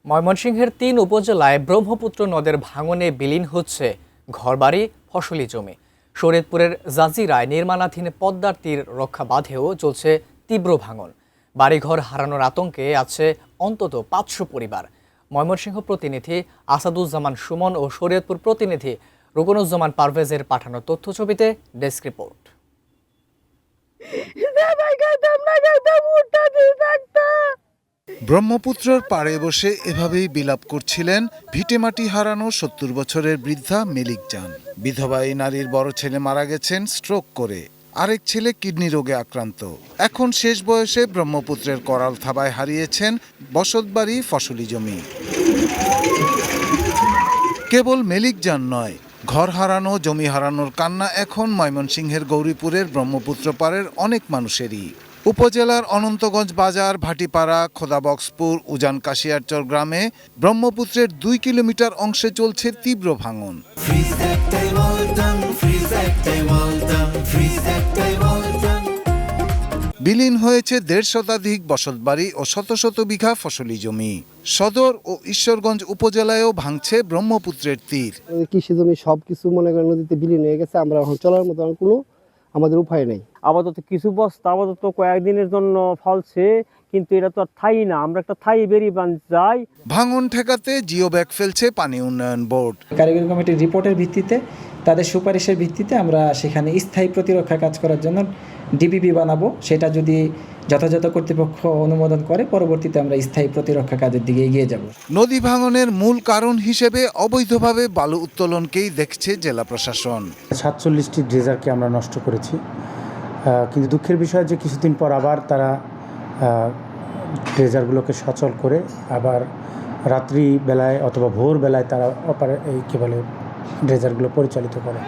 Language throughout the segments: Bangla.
ময়মনসিংহের ৩ উপজেলায় ব্রহ্মপুত্র নদের ভাঙনে বিলীন হচ্ছে ঘরবাড়ি, ফসলি জমি। শরীয়তপুরের জাজিরায় নির্মাণাধীন পদ্মার তীর রক্ষা বাঁধেও চলছে তীব্র ভাঙন। বাড়িঘর হারানোর আতঙ্কে আছে অন্তত ৫০০ পরিবার। ময়মনসিংহ প্রতিনিধি আসাদুজ্জামান সুমন ও শরীয়তপুর প্রতিনিধি রুকনুজ্জামান পারভেজের পাঠানো তথ্যছবিতে ডেস্ক রিপোর্ট। ব্রহ্মপুত্রের পাড়ে বসে এভাবেই বিলাপ করছিলেন ভিটেমাটি হারানো ৭০ বছরের বৃদ্ধা মেলিক জান। বিধবা এই নারীর বড় ছেলে মারা গেছেন স্ট্রোক করে, আরেক ছেলে কিডনি রোগে আক্রান্ত। এখন শেষ বয়সে ব্রহ্মপুত্রের করাল থাবায় হারিয়েছেন বসতবাড়ি, ফসলি জমি। কেবল মেলিক জান নয়, ঘর হারানো, জমি হারানোর কান্না এখন ময়মনসিংহের গৌরীপুরের ব্রহ্মপুত্র পাড়ের অনেক মানুষেরই। উপজেলার অনন্তগঞ্জ বাজার, ভাটিপাড়া, খোদাবক্সপুর, উজান কাশিয়ারচর গ্রামে ব্রহ্মপুত্রের ২ কিলোমিটার অংশে চলছে তীব্র ভাঙন। বিলীন হয়েছে ১৫০ শতাধিক বসতবাড়ি ও শত শত বিঘা ফসলি জমি। সদর ও ঈশ্বরগঞ্জ উপজেলায়ও ভাঙছে ব্রহ্মপুত্রের তীর। কৃষি জমি সবকিছু মনে করেন নদীতে বিলীন হয়ে গেছে। আমরা এখন চলার মতো কোনো আমাদের উপায় নেই। আপাতত কিছু বস্তা আপাতত কয়েকদিনের জন্য ফলছে, কিন্তু এটা তো আর ঠাই না, আমরা একটা ঠাই বেরিয়ে যাই। ভাঙন ঠেকাতে জিও ব্যাগ ফেলছে পানি উন্নয়ন বোর্ড। কারিগরি কমিটির রিপোর্টের ভিত্তিতে, তাদের সুপারিশের ভিত্তিতে আমরা সেখানে স্থায়ী প্রতিরক্ষা কাজ করার জন্য ডিপিপি বানাবো। সেটা যদি যথাযথ কর্তৃপক্ষ অনুমোদন করে, পরবর্তীতে আমরা স্থায়ী প্রতিরক্ষা কাজের দিকে এগিয়ে যাব। নদী ভাঙনের মূল কারণ হিসেবে অবৈধভাবে বালু উত্তোলনকেই দেখছে জেলা প্রশাসন। ৪৭টি ড্রেজারকে আমরা নষ্ট করেছি, কিন্তু দুঃখের বিষয় যে কিছুদিন পর আবার তারা ড্রেজারগুলোকে সচল করে আবার রাত্রি বেলায় অথবা ভোর বেলায় তারা ড্রেজারগুলো পরিচালিত করে।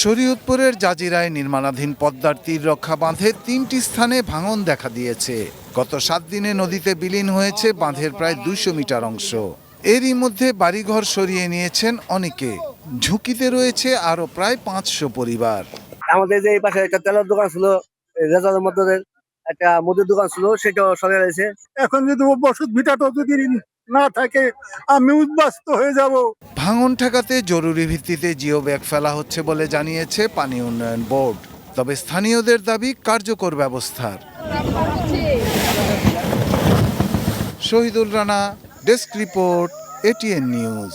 শরীয়তপুরের জাজিরায় নির্মাণাধীন পদ্মার তীর রক্ষা বাঁধে ৩টি স্থানে ভাঙন দেখা দিয়েছে। গত ৭ দিনে নদীতে বিলীন হয়েছে বাঁধের প্রায় ২০০ মিটার অংশ। এরই মধ্যে বাড়িঘর সরিয়ে নিয়েছেন অনেকে। ঝুঁকিতে রয়েছে আরো প্রায় ৫০০ পরিবার। আমাদের যে এই পাশে একটা তেলের দোকান ছিল, রেজালের মধ্যে একটা মুদির দোকান ছিল, সেটাও সরিয়ে রয়েছে। এখন যদি বসত ভিটাটা যদি না থাকে, আমি উদ্বাস্ত হয়ে যাব। ভাঙন ঠেকাতে জরুরি ভিত্তিতে জিও ব্যাগ ফেলা হচ্ছে বলে জানিয়েছে পানি উন্নয়ন বোর্ড। তবে স্থানীয়দের দাবি কার্যকর ব্যবস্থার। Shahidul Rana, desk report, ATN news.